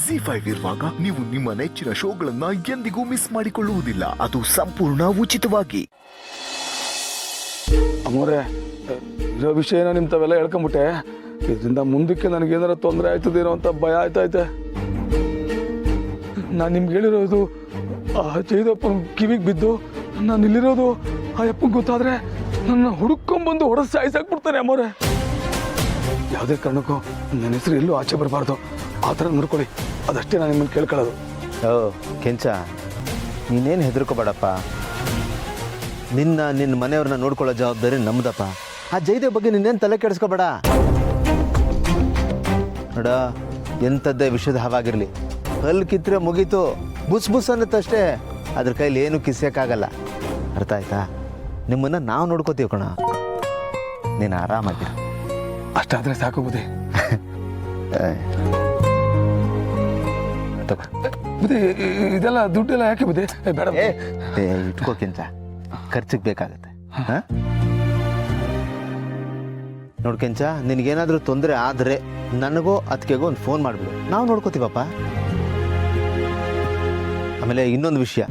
ZEE5 ಇರುವಾಗ ನೀವು ನಿಮ್ಮ ನೆಚ್ಚಿನ ಶೋಗಳನ್ನ ಎಂದಿಗೂ ಮಿಸ್ ಮಾಡಿಕೊಳ್ಳುವುದಿಲ್ಲ. ಅದು ಸಂಪೂರ್ಣ ಉಚಿತವಾಗಿ. ಅಮ್ಮೋರೆ, ಇರೋ ವಿಷಯನ ನಿಮ್ಮ ತಾವೆಲ್ಲ ಹೇಳ್ಕೊಂಬಿಟ್ಟೆ. ಇದರಿಂದ ಮುಂದಕ್ಕೆ ನನಗೇನಾರ ತೊಂದರೆ ಆಯ್ತದೇನೋ ಅಂತ ಭಯ ಆಯ್ತೈತೆ. ನಾನು ನಿಮ್ಗೆ ಹೇಳಿರೋದು ಆ ಜೈದಪ್ಪನ ಕಿವಿಗೆ ಬಿದ್ದು ನಾನು ಇಲ್ಲಿರೋದು ಆ ಅಪ್ಪಂಗೆ ಗೊತ್ತಾದ್ರೆ ನನ್ನ ಹುಡುಕೊಂಬಂದು ಹೊಡೆದು ಸಾಯಿಸಾಕ್ಬಿಡ್ತಾನೆ ಅಮ್ಮೋರೆ. ಯಾವುದೇ ಕಾರಣಕ್ಕೂ ನನ್ನ ಹೆಸರು ಎಲ್ಲೂ ಆಚೆ ಬರಬಾರ್ದು. ಆ ಥರ ನೋಡ್ಕೊಳ್ಳಿ, ಅದಷ್ಟೇ ನಾನು ನಿಮ್ಮನ್ನು ಕೇಳ್ಕೊಳ್ಳೋದು. ಕೆಂಚ, ನೀನೇನು ಹೆದರ್ಕೋಬೇಡಪ್ಪ. ನಿನ್ನ ಮನೆಯವ್ರನ್ನ ನೋಡ್ಕೊಳ್ಳೋ ಜವಾಬ್ದಾರಿ ನಮ್ದಪ್ಪ. ಆ ಜೈದೇವ್ ಬಗ್ಗೆ ನಿನ್ನೇನು ತಲೆ ಕೆಡಿಸ್ಕೋಬೇಡ. ನೋಡ, ಎಂಥದ್ದೇ ವಿಷಯದ ಹಾವಾಗಿರಲಿ, ಹಲ್ಲು ಕಿತ್ತರೆ ಮುಗೀತು, ಬುಸ್ ಬುಸ್ ಅನ್ನತ್ತಷ್ಟೇ. ಅದ್ರ ಕೈಲಿ ಏನು ಕಿಸ್ಯೋಕ್ಕಾಗಲ್ಲ. ಅರ್ಥ ಆಯ್ತಾ? ನಿಮ್ಮನ್ನು ನಾವು ನೋಡ್ಕೋತೀವಿ ಕಣ. ನೀನು ಆರಾಮಾಗಿರು. ಅಷ್ಟಾದರೆ ಸಾಕು ಬುದ್ಧಿ. ಬುದ್ಧಿ, ಇದೆಲ್ಲ ದುಡ್ಡೆಲ್ಲ ಯಾಕೆ ಬುದ್ಧಿ? ಬೇಡ ಇಟ್ಕೋಕ್ಕಿಂತ ಖರ್ಚಿಗೆ ಬೇಕಾಗತ್ತೆ. ನೋಡ್ಕೆಂಚ, ನಿನಗೇನಾದರೂ ತೊಂದರೆ ಆದರೆ ನನಗೋ ಅದಕ್ಕೆಗೋ ಒಂದು ಫೋನ್ ಮಾಡಿಬಿಡು, ನಾವು ನೋಡ್ಕೋತೀವಪ್ಪ. ಆಮೇಲೆ ಇನ್ನೊಂದು ವಿಷಯ,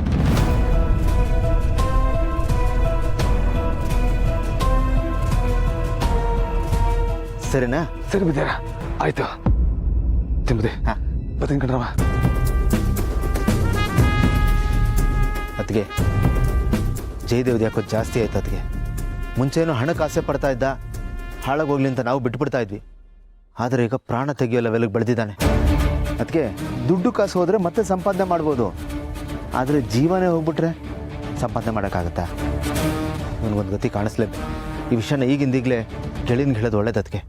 ಸರಿನಾ? ಸರಿ ಬಿದ್ದಾರ, ಆಯ್ತು. ತಿಂಬುದಿ ಬತ್ತೀನಿ ಕಣ್ರವ. ಅದಕ್ಕೆ ಜಯದೇವ್ದು ಯಾಕೋ ಜಾಸ್ತಿ ಆಯ್ತು. ಅದಕ್ಕೆ ಮುಂಚೆನೂ ಹಣಕ್ಕೆ ಆಸೆ ಪಡ್ತಾ ಇದ್ದ, ಹಾಳಾಗೋಗ್ಲಿ ಅಂತ ನಾವು ಬಿಟ್ಬಿಡ್ತಾ ಇದ್ವಿ. ಆದರೆ ಈಗ ಪ್ರಾಣ ತೆಗೆಯೋ ಲೆವೆಲ್ಗೆ ಬೆಳೆದಿದ್ದಾನೆ. ಅದಕ್ಕೆ ದುಡ್ಡು ಕಾಸು ಹೋದರೆ ಮತ್ತೆ ಸಂಪಾದನೆ ಮಾಡ್ಬೋದು, ಆದರೆ ಜೀವನೇ ಹೋಗ್ಬಿಟ್ರೆ ಸಂಪಾದನೆ ಮಾಡೋಕ್ಕಾಗತ್ತಾ? ನನಗೊಂದು ಗತಿ ಕಾಣಿಸ್ಲೇಬೇಕು. ಈ ವಿಷಯನ ಈಗಿಂದೀಗಲೇ ಗೆಳೆಯನ್ಗೆ ಹೇಳೋದು ಒಳ್ಳೇದು. ಅದಕ್ಕೆ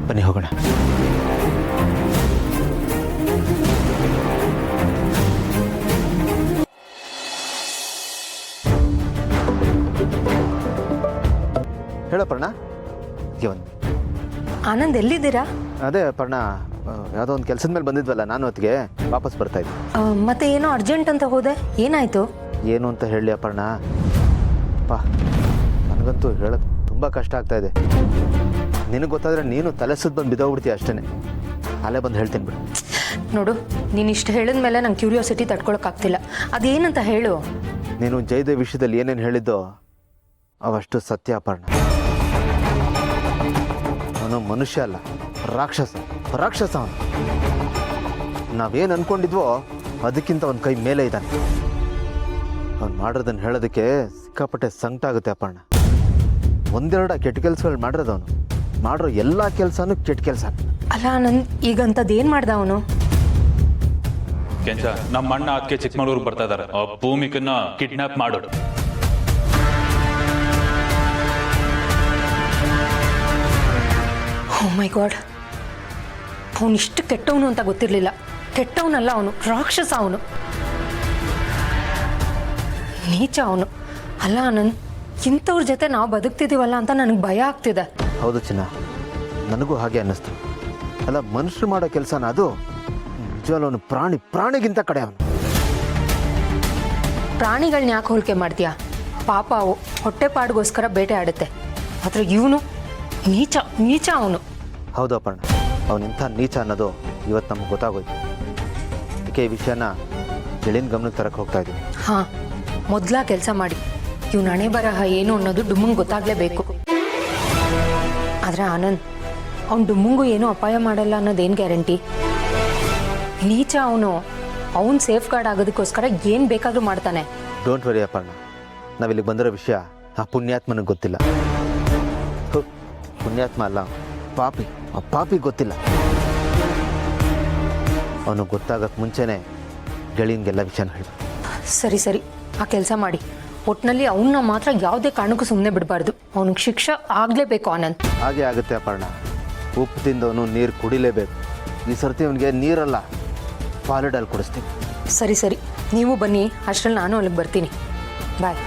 ಬನ್ನಿ ಹೋಗೋಣ. ಹೇಳೋ ಪರ್ಣ. ಆನಂದ್, ಎಲ್ಲಿದ್ದೀರಾ? ಅದೇ ಪರ್ಣ, ಯಾವುದೋ ಒಂದು ಕೆಲಸದ ಮೇಲೆ ಬಂದಿದ್ವಲ್ಲ, ನಾನು ಹೊತ್ತಿಗೆ ವಾಪಸ್ ಬರ್ತಾ ಇದ್ದೆ. ಮತ್ತೆ ಏನೋ ಅರ್ಜೆಂಟ್ ಅಂತ ಹೋದೆ, ಏನಾಯ್ತು? ಏನು ಅಂತ ಹೇಳಿ ಅಪರ್ಣ, ಪಾ ನನಗಂತೂ ಹೇಳೋದು ತುಂಬ ಕಷ್ಟ ಆಗ್ತಾ ಇದೆ. ನಿನಗೆ ಗೊತ್ತಾದರೆ ನೀನು ತಲೆ ಸುತ್ತ ಬಂದು ಬಿದ್ದೋಗ್ಬಿಡ್ತೀಯ ಅಷ್ಟೇ. ಅಲ್ಲೇ ಬಂದು ಹೇಳ್ತೀನಿ ಬಿಡು. ನೋಡು, ನೀನು ಇಷ್ಟು ಹೇಳಿದ ಮೇಲೆ ನಂಗೆ ಕ್ಯೂರಿಯಾಸಿಟಿ ತಡ್ಕೊಳಕ್ಕಾಗ್ತಿಲ್ಲ. ಅದೇನಂತ ಹೇಳು. ನೀನು ಜಯದೇವ್ ವಿಷಯದಲ್ಲಿ ಏನೇನು ಹೇಳಿದ್ದೋ ಅವಷ್ಟು ಸತ್ಯ ಅಪರ್ಣ. ಅವನು ಮನುಷ್ಯ ಅಲ್ಲ, ರಾಕ್ಷಸ. ಅವನು ನಾವೇನು ಅನ್ಕೊಂಡಿದ್ವೋ ಅದಕ್ಕಿಂತ ಒಂದು ಕೈ ಮೇಲೆ ಇದ್ದಾನೆ. ಅವ್ನು ಮಾಡೋದನ್ನು ಹೇಳೋದಕ್ಕೆ ಸಿಕ್ಕಾಪಟ್ಟೆ ಸಂಕಟ ಆಗುತ್ತೆ ಅಪರ್ಣ. ಒಂದೆರಡು ಕೆಟ್ಟ ಕೆಲಸಗಳು ಮಾಡಿರೋದು ಅವನು. ಮಾಡಿರೋ ಎಲ್ಲ ಕೆಲಸನೂ ಕೆಟ್ಟ ಕೆಲಸ. ಅಲ್ಲ ಆನಂದ್, ಈಗಂಥದ್ದು ಏನು ಮಾಡ್ದ ಅವನು? ಕೆಂಚ, ನಮ್ಮ ಅಣ್ಣ ಅದಕ್ಕೆ ಚಿಕ್ಕಮಗಳೂರಿಗೆ ಬರ್ತಾ ಇದ್ದಾರೆ. ಭೂಮಿಕನ್ನ ಕಿಡ್ನಾಪ್ ಮಾಡೋದು. ಓ ಮೈ ಗಾಡ್, ಅವನು ಇಷ್ಟು ಕೆಟ್ಟವನು ಅಂತ ಗೊತ್ತಿರಲಿಲ್ಲ. ಕೆಟ್ಟವನಲ್ಲ ಅವನು, ರಾಕ್ಷಸ ಅವನು, ನೀಚ ಅವನು. ಅಲ್ಲ ಆನಂದ್, ಇಂಥವ್ರ ಜೊತೆ ನಾವು ಬದುಕ್ತಿದ್ದೀವಲ್ಲ ಅಂತ ನನಗೆ ಭಯ ಆಗ್ತಿದೆ. ಹೌದು ಚಿನ್ನ, ನನಗೂ ಹಾಗೆ ಅನ್ನಿಸ್ತು. ಅಲ್ಲ, ಮನುಷ್ಯರು ಮಾಡೋ ಕೆಲಸನ ಅದು. ನಿಜವಾಗ್ಲೂ ಅವನು ಪ್ರಾಣಿಗಿಂತ ಕಡೆ ಅವನು. ಪ್ರಾಣಿಗಳನ್ನ ಯಾಕೆ ಹೋಲಿಕೆ ಮಾಡ್ತೀಯಾ? ಪಾಪ ಅವು ಹೊಟ್ಟೆಪಾಡಿಗೋಸ್ಕರ ಬೇಟೆ ಆಡುತ್ತೆ. ಆದರೆ ಇವನು ನೀಚ ಅವನು. ಹೌದು ಅಪರ್ಣ, ಅವನಿಂಥ ನೀಚ ಅನ್ನೋದು ಇವತ್ತು ನಮ್ಗೆ ಗೊತ್ತಾಗೋಯ್ತು. ಅದಕ್ಕೆ ಈ ವಿಷಯನ ಗೆಳೆಯನ ಗಮನಕ್ಕೆ ತರಕ್ಕೆ ಹೋಗ್ತಾ ಇದ್ದೀವಿ. ಹಾಂ, ಮೊದಲ ಕೆಲಸ ಮಾಡಿ. ಇವ್ನ ಹಣೆ ಬರಹ ಏನು ಅನ್ನೋದು ಡುಮ್ಮಂಗೆ ಗೊತ್ತಾಗಲೇಬೇಕು. ಆದರೆ ಆನಂದ್, ಅವ್ನು ಡುಮ್ಮಂಗೂ ಏನೂ ಅಪಾಯ ಮಾಡಲ್ಲ ಅನ್ನೋದೇನು ಗ್ಯಾರಂಟಿ? ನೀಚ ಅವನು ಸೇಫ್ ಗಾರ್ಡ್ ಆಗೋದಕ್ಕೋಸ್ಕರ ಏನು ಬೇಕಾದರೂ ಮಾಡ್ತಾನೆ. ಡೋಂಟ್ ವರಿ ಅಪರ್ಣ, ನಾವಿಲ್ಲಿಗೆ ಬಂದಿರೋ ವಿಷಯ ಆ ಪುಣ್ಯಾತ್ಮನಿಗೆ ಗೊತ್ತಿಲ್ಲ. ಪುಣ್ಯಾತ್ಮ ಅಲ್ಲ, ಪಾಪಿ. ಆ ಪಾಪಿ ಗೊತ್ತಿಲ್ಲ. ಅವನು ಗೊತ್ತಾಗಕ್ಕೆ ಮುಂಚೆನೇ ಗೆಳೆಯನಿಗೆಲ್ಲ ವಿಷಯನ ಹೇಳಿ. ಸರಿ, ಆ ಕೆಲಸ ಮಾಡಿ. ಒಟ್ಟಿನಲ್ಲಿ ಅವನ್ನ ಮಾತ್ರ ಯಾವುದೇ ಕಾರಣಕ್ಕೂ ಸುಮ್ಮನೆ ಬಿಡಬಾರ್ದು. ಅವನಿಗೆ ಶಿಕ್ಷೆ ಆಗಲೇಬೇಕು ಆನಂದ್. ಹಾಗೆ ಆಗುತ್ತೆ ಅಪರ್ಣ. ಉಪ್ಪು ತಿಂದವನು ನೀರು ಕುಡಿಲೇಬೇಕು. ಈ ಸರ್ತಿ ಅವನಿಗೆ ನೀರಲ್ಲ, ಪಾಲಿಡಲ್ಲಿ ಕುಡಿಸ್ತೀನಿ. ಸರಿ, ನೀವು ಬನ್ನಿ. ಅಷ್ಟರಲ್ಲಿ ನಾನು ಅಲ್ಲಿಗೆ ಬರ್ತೀನಿ. ಬಾಯ್.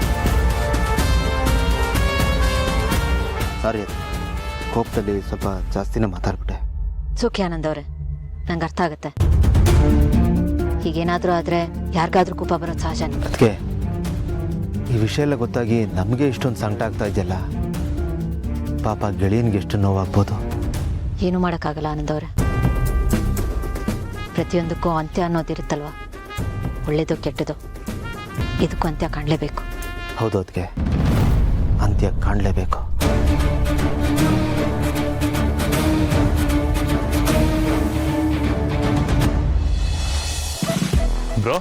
ಸಾರಿ, ಕೋಪದಲ್ಲಿ ಸ್ವಲ್ಪ ಜಾಸ್ತಿನೇ ಮಾತಾಡ್ಬಿಟ್ಟೆ. ಸುಖಿ ಆನಂದ್ ಅವರೇ, ನಂಗೆ ಅರ್ಥ ಆಗುತ್ತೆ. ಹೀಗೇನಾದರೂ ಆದರೆ ಯಾರಿಗಾದ್ರೂ ಕೋಪ ಬರೋದು ಸಹಜನೇ. ಅದಕ್ಕೆ ಈ ವಿಷಯ ಎಲ್ಲ ಗೊತ್ತಾಗಿ ನಮಗೆ ಇಷ್ಟೊಂದು ಸಂಕಟ ಆಗ್ತಾ ಇದೆಯಲ್ಲ, ಪಾಪ ಗೆಳೆಯನಿಗೆ ಎಷ್ಟು ನೋವಾಗ್ಬೋದು. ಏನು ಮಾಡೋಕ್ಕಾಗಲ್ಲ ಆನಂದ್ ಅವರೇ. ಪ್ರತಿಯೊಂದಕ್ಕೂ ಅಂತ್ಯ ಅನ್ನೋದಿರುತ್ತಲ್ವ, ಒಳ್ಳೇದು ಕೆಟ್ಟದು, ಇದಕ್ಕೂ ಅಂತ್ಯ ಕಾಣಲೇಬೇಕು. ಹೌದು, ಅದಕ್ಕೆ ಅಂತ್ಯ ಕಾಣಲೇಬೇಕು. ಬ್ರೋ,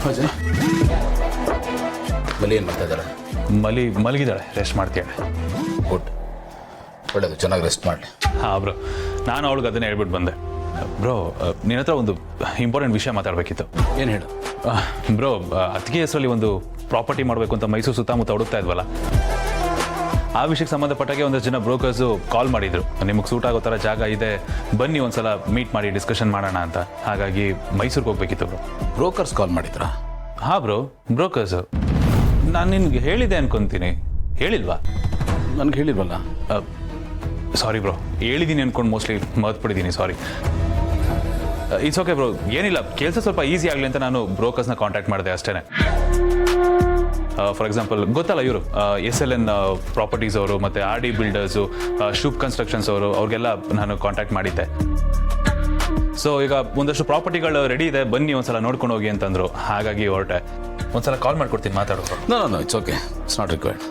ಅಜಯ್ ಮಲಿ ಏನು ಮಾಡ್ತಾ ಇದ್ದಾರೆ? ಮಲಗಿದ್ದಾಳೆ, ರೆಸ್ಟ್ ಮಾಡ್ತೀಯಾಳೆ. ಗುಡ್, ಒಳ್ಳೇದು, ಚೆನ್ನಾಗಿ ರೆಸ್ಟ್ ಮಾಡಲಿ. ಹಾಂ ಬ್ರೋ, ನಾನು ಅವಳಿಗೆ ಅದನ್ನೇ ಹೇಳ್ಬಿಟ್ಟು ಬಂದೆ. ಬ್ರೋ, ನಿನ್ನ ಹತ್ರ ಒಂದು ಇಂಪಾರ್ಟೆಂಟ್ ವಿಷಯ ಮಾತಾಡಬೇಕಿತ್ತು. ಏನು ಹೇಳು? ಬ್ರೋ, ಅತ್ತಿಗೆ ಹೆಸರಲ್ಲಿ ಒಂದು ಪ್ರಾಪರ್ಟಿ ಮಾಡಬೇಕು ಅಂತ ಮೈಸೂರು ಸುತ್ತಮುತ್ತ ಹುಡುಕ್ತಾ ಇದ್ವಲ್ಲ, ಆ ವಿಷಯಕ್ಕೆ ಸಂಬಂಧಪಟ್ಟಾಗೆ ಒಂದಷ್ಟು ಜನ ಬ್ರೋಕರ್ಸು ಕಾಲ್ ಮಾಡಿದರು. ನಿಮಗೆ ಸೂಟ್ ಆಗೋ ಥರ ಜಾಗ ಇದೆ, ಬನ್ನಿ ಒಂದ್ಸಲ ಮೀಟ್ ಮಾಡಿ ಡಿಸ್ಕಷನ್ ಮಾಡೋಣ ಅಂತ. ಹಾಗಾಗಿ ಮೈಸೂರಿಗೆ ಹೋಗ್ಬೇಕಿತ್ತು ಬ್ರೋ. ಬ್ರೋಕರ್ಸ್ ಕಾಲ್ ಮಾಡಿದ್ರಾ? ಹಾಂ ಬ್ರೋ, ಬ್ರೋಕರ್ಸು. ನಾನು ನಿನ್ಗೆ ಹೇಳಿದೆ ಅನ್ಕೊತೀನಿ, ಹೇಳಿಲ್ವಾ? ನನಗೆ ಹೇಳಿಲ್ವಲ್ಲ. ಸಾರಿ ಬ್ರೋ, ಹೇಳಿದ್ದೀನಿ ಅನ್ಕೊಂಡು ಮೋಸ್ಟ್ಲಿ ಮರ್ತ್ಬಿಟ್ಟಿದ್ದೀನಿ, ಸಾರಿ. ಇಟ್ಸ್ ಓಕೆ ಬ್ರೋ, ಏನಿಲ್ಲ, ಕೆಲಸ ಸ್ವಲ್ಪ ಈಸಿ ಆಗಲಿ ಅಂತ ನಾನು ಬ್ರೋಕರ್ಸ್ನ ಕಾಂಟ್ಯಾಕ್ಟ್ ಮಾಡಿದೆ ಅಷ್ಟೇ. ಫಾರ್ ಎಕ್ಸಾಂಪಲ್ ಗೊತ್ತಲ್ಲ ಇವರು SLN ಪ್ರಾಪರ್ಟೀಸ್ ಅವರು, ಮತ್ತು RD ಬಿಲ್ಡರ್ಸು, ಶುಭ್ ಕನ್ಸ್ಟ್ರಕ್ಷನ್ಸ್ ಅವರು, ಅವ್ರಿಗೆಲ್ಲ ನಾನು ಕಾಂಟ್ಯಾಕ್ಟ್ ಮಾಡಿದ್ದೆ. ಸೊ ಈಗ ಒಂದಷ್ಟು ಪ್ರಾಪರ್ಟಿಗಳು ರೆಡಿ ಇದೆ, ಬನ್ನಿ ಒಂದ್ಸಲ ನೋಡ್ಕೊಂಡು ಹೋಗಿ ಅಂತಂದರು. ಹಾಗಾಗಿ ಹೊರಟೆ. ಒಂದ್ಸಲ ಕಾಲ್ ಮಾಡ್ಕೊಡ್ತೀನಿ, ಮಾತಾಡೋದು. No it's okay, it's not required.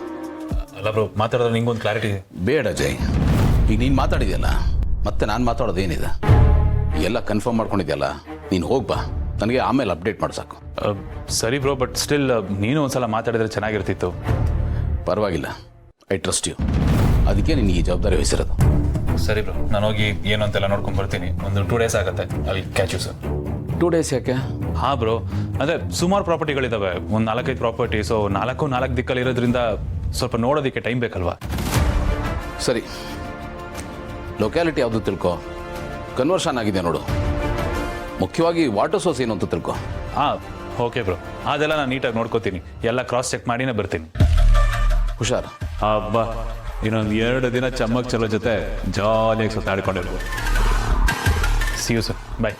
ಅಲ್ಲ ಬ್ರೋ, ಮಾತಾಡೋದು ನಿಂಗೊಂದು ಕ್ಲಾರಿಟಿ ಬೇಡ ಅಜಯ್, ಈಗ ನೀನು ಮಾತಾಡಿದ್ಯಲ್ಲ, ಮತ್ತೆ ನಾನು ಮಾತಾಡೋದು ಏನಿದೆ? ಎಲ್ಲ ಕನ್ಫರ್ಮ್ ಮಾಡ್ಕೊಂಡಿದ್ಯಲ್ಲ, ನೀನು ಹೋಗ್ಬಾ, ನನಗೆ ಆಮೇಲೆ ಅಪ್ಡೇಟ್ ಮಾಡಿ ಸಾಕು. ಸರಿ ಬ್ರೋ, ಬಟ್ ಸ್ಟಿಲ್ ನೀನು ಒಂದ್ಸಲ ಮಾತಾಡಿದ್ರೆ ಚೆನ್ನಾಗಿರ್ತಿತ್ತು. ಪರವಾಗಿಲ್ಲ, ಐ ಟ್ರಸ್ಟ್ ಯು, ಅದಕ್ಕೆ ನಿನಗೆ ಈ ಜವಾಬ್ದಾರಿ ವಹಿಸಿರೋದು. ಸರಿ ಬ್ರೋ, ನಾನು ಹೋಗಿ ಏನು ಅಂತೆಲ್ಲ ನೋಡ್ಕೊಂಡು ಬರ್ತೀನಿ. ಒಂದು 2 days ಆಗುತ್ತೆ, ಅಲ್ಲಿ ಕ್ಯಾಚ್ ಯು ಸರ್. 2 days ಯಾಕೆ? ಹಾಂ ಬ್ರೋ, ಅಂದರೆ ಸುಮಾರು ಪ್ರಾಪರ್ಟಿಗಳಿದ್ದಾವೆ, ಒಂದು 4-5 ಪ್ರಾಪರ್ಟಿ. ಸೊ 4 ದಿಕ್ಕಲ್ಲಿ ಇರೋದ್ರಿಂದ ಸ್ವಲ್ಪ ನೋಡೋದಕ್ಕೆ ಟೈಮ್ ಬೇಕಲ್ವಾ? ಸರಿ, ಲೊಕ್ಯಾಲಿಟಿ ಯಾವುದು ತಿಳ್ಕೊ, ಕನ್ವರ್ಷನ್ ಆಗಿದೆ ನೋಡು, ಮುಖ್ಯವಾಗಿ ವಾಟರ್ ಸೋರ್ಸ್ ಏನು ಅಂತ ತಿಳ್ಕೊ. ಹಾಂ ಓಕೆ ಬ್ರೋ, ಅದೆಲ್ಲ ನಾನು ನೀಟಾಗಿ ನೋಡ್ಕೋತೀನಿ, ಎಲ್ಲ ಕ್ರಾಸ್ ಚೆಕ್ ಮಾಡಿನೇ ಬರ್ತೀನಿ. ಹುಷಾರು. ಹಬ್ಬ, ಇನ್ನೊಂದು 2 ದಿನ ಚಮ್ಮಕ್ ಚಲೋ ಜೊತೆ ಜಾಲಿಯಾಗಿ ಸುತ್ತಾಡ್ಕೊಂಡಿರ್ಬೋದು. ಸಿ ಯು ಸರ್, ಬಾಯ್.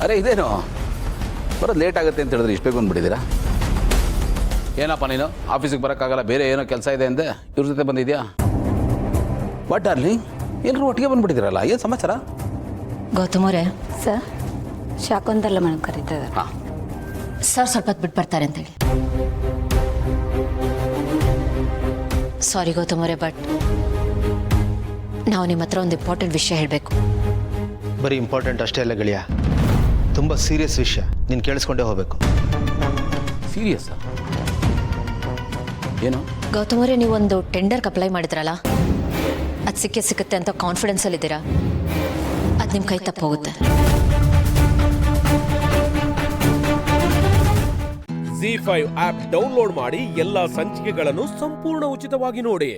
ಅರೆ ಇದೇನು ಬರೋದು ಲೇಟ್ ಆಗುತ್ತೆ ಅಂತ ಹೇಳಿದ್ರೆ ಇಷ್ಟು ಬೇಗ ಬಂದುಬಿಟ್ಟಿದ್ದೀರಾ? ಏನಪ್ಪ ನೀನು ಆಫೀಸಿಗೆ ಬರೋಕ್ಕಾಗಲ್ಲ, ಬೇರೆ ಏನೋ ಕೆಲಸ ಇದೆ ಅಂದೆ, ಇವ್ರ ಜೊತೆ ಬಂದಿದ್ಯಾ? ವಾಟ್ ಡಾರ್ಲಿಂಗ್, ಎಲ್ಲರೂ ಒಟ್ಟಿಗೆ ಬಂದುಬಿಟ್ಟಿದ್ದೀರಲ್ಲ, ಏನು ಸಮಾಚಾರ? ಗೌತಮ್ ಅವರೇ, ಸರ್, ಶಾಕೊಂದಲ್ಲ ಮೇಡಮ್ ಕರೀತಾ ಇದ್ದಾರೆ. ಹಾಂ, ಸರ್ ಸ್ವಲ್ಪ ಹೊತ್ತು ಬಿಟ್ಟು ಬರ್ತಾರೆ ಅಂತೇಳಿ. ಸಾರಿ ಗೌತಮ್ ಅವರೇ, ಬಟ್ ನಾವು ನಿಮ್ಮ ಹತ್ರ ಒಂದು ಇಂಪಾರ್ಟೆಂಟ್ ವಿಷಯ ಹೇಳಬೇಕು. ಬರೀ ಇಂಪಾರ್ಟೆಂಟ್ ಅಷ್ಟೇ ಅಲ್ಲ ಗೆಳೆಯ, ತುಂಬ ಸೀರಿಯಸ್ ವಿಷಯ, ನೀನು ಕೇಳಿಸ್ಕೊಂಡೇ ಹೋಗಬೇಕು. ಸೀರಿಯಸ್ಸಾ? ಏನು? ಗೌತಮ್ ಅವರೇ, ನೀವೊಂದು ಟೆಂಡರ್ಗೆ ಅಪ್ಲೈ ಮಾಡಿದ್ರಲ್ಲ, ಅದು ಸಿಕ್ಕುತ್ತೆ ಅಂತ ಕಾನ್ಫಿಡೆನ್ಸಲ್ಲಿದ್ದೀರಾ? ಅದು ನಿಮ್ಮ ಕೈ ತಪ್ಪೋಗುತ್ತೆ. ZEE5 ಆಪ್ ಡೌನ್ಲೋಡ್ ಮಾಡಿ ಎಲ್ಲಾ ಸಂಚಿಕೆಗಳನ್ನು ಸಂಪೂರ್ಣ ಉಚಿತವಾಗಿ ನೋಡಿ.